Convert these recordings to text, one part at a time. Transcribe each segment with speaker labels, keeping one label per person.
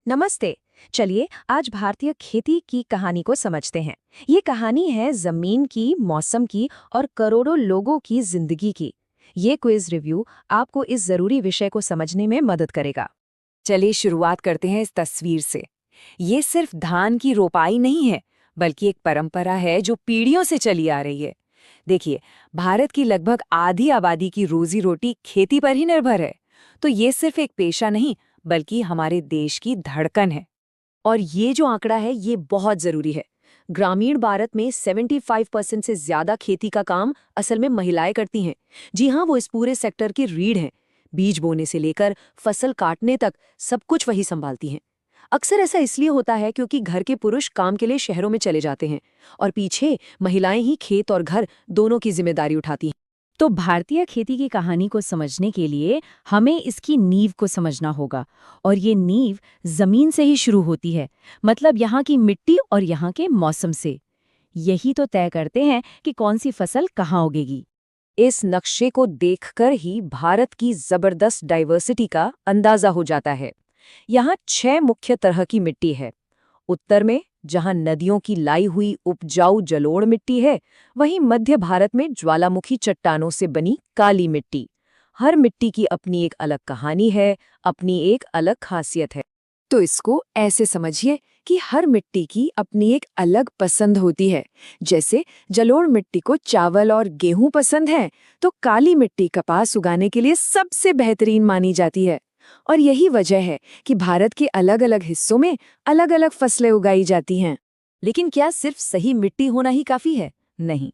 Speaker 1: नमस्ते। चलिए आज भारतीय खेती की कहानी को समझते हैं। ये कहानी है जमीन की, मौसम की और करोड़ों लोगों की जिंदगी की। ये क्विज रिव्यू आपको इस जरूरी विषय को समझने में मदद करेगा।
Speaker 2: चलिए शुरुआत करते हैं इस तस्वीर से। ये सिर्फ धान की रोपाई नहीं है, बल्कि एक परंपरा है जो पीढ़ियों से चली आ रही है। देखिए, भारत की लगभग आधी आबादी की रोजी रोटी खेती पर ही निर्भर है। तो ये सिर्फ एक पेशा नहीं, बल्कि हमारे देश की धड़कन है।
Speaker 1: और ये जो आंकड़ा है ये बहुत जरूरी है। ग्रामीण भारत में 75% से ज्यादा खेती का काम असल में महिलाएं करती हैं। जी हाँ, वो इस पूरे सेक्टर की रीढ़ हैं। बीज बोने से लेकर फसल काटने तक सब कुछ वही संभालती हैं। अक्सर ऐसा इसलिए होता है क्योंकि घर के पुरुष काम के लिए शहरों में चले जाते हैं और पीछे महिलाएं ही खेत और घर दोनों की जिम्मेदारी उठाती हैं।
Speaker 2: तो भारतीय खेती की कहानी को समझने के लिए हमें इसकी नींव को समझना होगा। और ये नींव जमीन से ही शुरू होती है, मतलब यहाँ की मिट्टी और यहाँ के मौसम से। यही तो तय करते हैं कि कौन सी फसल कहाँ उगेगी।
Speaker 1: इस नक्शे को देखकर ही भारत की जबरदस्त डाइवर्सिटी का अंदाजा हो जाता है। यहाँ 6 मुख्य तरह की मिट्टी है। उत्तर में जहाँ नदियों की लाई हुई उपजाऊ जलोढ़ मिट्टी है, वहीं मध्य भारत में ज्वालामुखी चट्टानों से बनी काली मिट्टी। हर मिट्टी की अपनी एक अलग कहानी है, अपनी एक अलग खासियत है। तो इसको ऐसे समझिए कि हर मिट्टी की अपनी एक अलग पसंद होती है। जैसे जलोढ़ मिट्टी को चावल और गेहूं पसंद है, तो काली मिट्टी कपास उगाने के लिए सबसे बेहतरीन मानी जाती है। और यही वजह है कि भारत के अलग-अलग हिस्सों में अलग-अलग फसलें उगाई जाती हैं। लेकिन क्या सिर्फ सही मिट्टी होना ही काफी है? नहीं,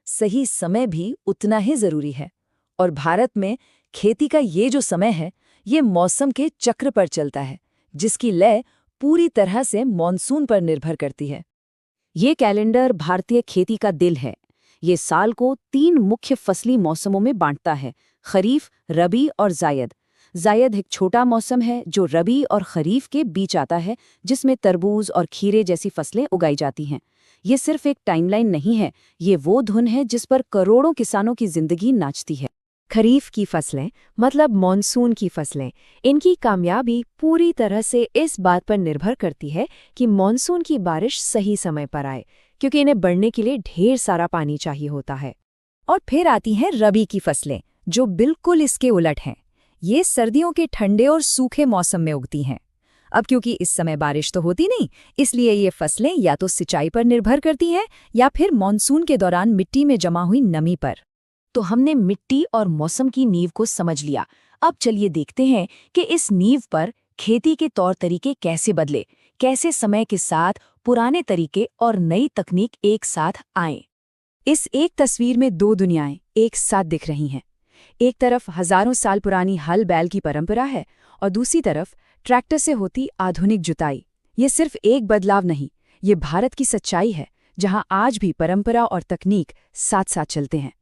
Speaker 1: सही समय भी उतना ही जरूरी है। और भारत में खेती का ये जो समय है, ये मौसम के चक्र पर चलता है, जिसकी लय पूरी तरह से मॉनसून पर निर्भर करती है।
Speaker 2: ये कैलेंडर भारतीय खेती का दिल है। ये साल को 3 मुख्य फसली मौसमों में बांटता है: खरीफ, रबी और जायद। जायद एक छोटा मौसम है जो रबी और खरीफ के बीच आता है, जिसमें तरबूज और खीरे जैसी फसलें उगाई जाती हैं। ये सिर्फ एक टाइमलाइन नहीं है, ये वो धुन है जिस पर करोड़ों किसानों की जिंदगी नाचती है।
Speaker 1: खरीफ की फसलें, मतलब मॉनसून की फसलें, इनकी कामयाबी पूरी तरह से इस बात पर निर्भर करती है कि मॉनसून की बारिश सही समय पर आए, क्योंकि इन्हें बढ़ने के लिए ढेर सारा पानी चाहिए होता है। और फिर आती हैं रबी की फसलें, जो बिल्कुल इसके उलट हैं। ये सर्दियों के ठंडे और सूखे मौसम में उगती हैं। अब क्योंकि इस समय बारिश तो होती नहीं, इसलिए ये फसलें या तो सिंचाई पर निर्भर करती हैं या फिर मॉनसून के दौरान मिट्टी में जमा हुई नमी पर। तो हमने मिट्टी और मौसम की नींव को समझ लिया। अब चलिए देखते हैं कि इस नींव पर खेती के तौर तरीके कैसे बदले, कैसे समय के साथ पुराने तरीके और नई तकनीक एक साथ आए। इस एक तस्वीर में 2 दुनियाएं एक साथ दिख रही हैं। एक तरफ हजारों साल पुरानी हल बैल की परंपरा है और दूसरी तरफ ट्रैक्टर से होती आधुनिक जुताई। ये सिर्फ एक बदलाव नहीं, ये भारत की सच्चाई है, जहां आज भी परंपरा और तकनीक साथ साथ चलते हैं।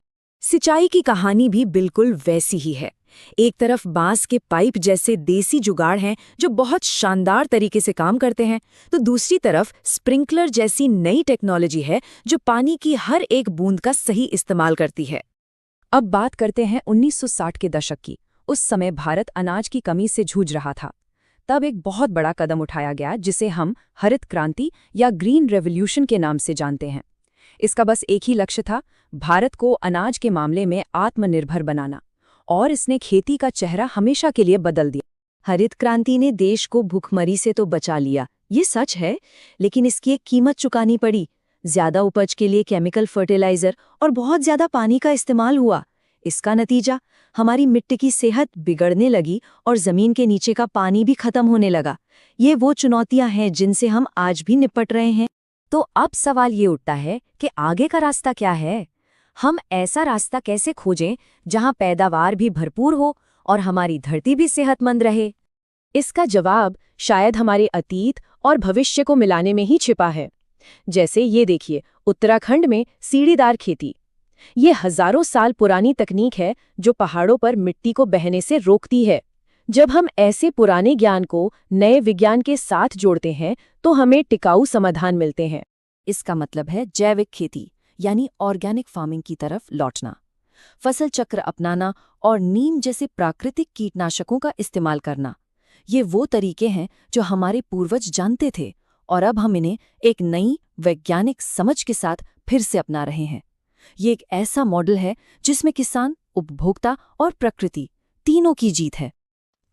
Speaker 1: सिंचाई की कहानी भी बिल्कुल वैसी ही है। एक तरफ बांस के पाइप जैसे देसी जुगाड़ हैं जो बहुत शानदार तरीके से काम करते हैं, तो दूसरी तरफ स्प्रिंकलर जैसी नई टेक्नोलॉजी है जो पानी की हर एक बूंद का सही इस्तेमाल करती है। अब बात करते हैं 1960 के दशक की। उस समय भारत अनाज की कमी से जूझ रहा था। तब एक बहुत बड़ा कदम उठाया गया जिसे हम हरित क्रांति या ग्रीन रेवोल्यूशन के नाम से जानते हैं। इसका बस एक ही लक्ष्य था, भारत को अनाज के मामले में आत्मनिर्भर बनाना। और इसने खेती का चेहरा हमेशा के लिए बदल दिया। हरित क्रांति ने देश को भूखमरी से तो बचा लिया, ये सच है, लेकिन इसकी एक कीमत चुकानी पड़ी। ज्यादा उपज के लिए केमिकल फर्टिलाइजर और बहुत ज्यादा पानी का इस्तेमाल हुआ। इसका नतीजा, हमारी मिट्टी की सेहत बिगड़ने लगी और जमीन के नीचे का पानी भी खत्म होने लगा। ये वो चुनौतियां हैं जिनसे हम आज भी निपट रहे हैं। तो अब सवाल ये उठता है कि आगे का रास्ता क्या है? हम ऐसा रास्ता कैसे खोजें जहां पैदावार भी भरपूर हो और हमारी धरती भी सेहतमंद रहे? इसका जवाब शायद हमारे अतीत और भविष्य को मिलाने में ही छिपा है। जैसे ये देखिए, उत्तराखंड में सीढ़ीदार खेती। ये हजारों साल पुरानी तकनीक है जो पहाड़ों पर मिट्टी को बहने से रोकती है। जब हम ऐसे पुराने ज्ञान को नए विज्ञान के साथ जोड़ते हैं तो हमें टिकाऊ समाधान मिलते हैं। इसका मतलब है जैविक खेती, यानी ऑर्गेनिक फार्मिंग की तरफ लौटना, फसल चक्र अपनाना और नीम जैसे प्राकृतिक कीटनाशकों का इस्तेमाल करना।
Speaker 2: ये वो तरीके हैं जो हमारे पूर्वज जानते थे और अब हम इन्हें एक नई वैज्ञानिक समझ के साथ फिर से अपना रहे हैं। ये एक ऐसा मॉडल है जिसमें किसान, उपभोक्ता और प्रकृति तीनों की जीत है।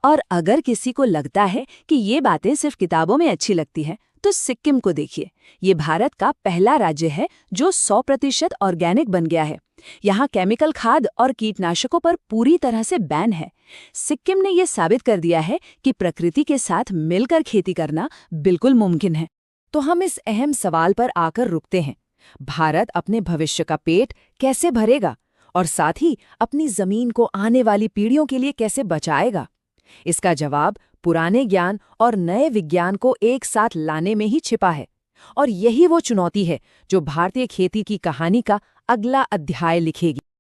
Speaker 2: और अगर किसी को लगता है कि ये बातें सिर्फ किताबों में अच्छी लगती हैं, तो सिक्किम को देखिए। ये भारत का पहला राज्य है जो 100% ऑर्गेनिक बन गया है। यहाँ केमिकल खाद और कीटनाशकों पर पूरी तरह से बैन है। सिक्किम ने ये साबित कर दिया है कि प्रकृति के साथ मिलकर खेती करना बिल्कुल मुमकिन है।
Speaker 1: तो हम इस अहम सवाल पर आकर रुकते हैं, भारत अपने भविष्य का पेट कैसे भरेगा और साथ ही अपनी जमीन को आने वाली पीढ़ियों के लिए कैसे बचाएगा? इसका जवाब पुराने ज्ञान और नए विज्ञान को एक साथ लाने में ही छिपा है। और यही वो चुनौती है जो भारतीय खेती की कहानी का अगला अध्याय लिखेगी।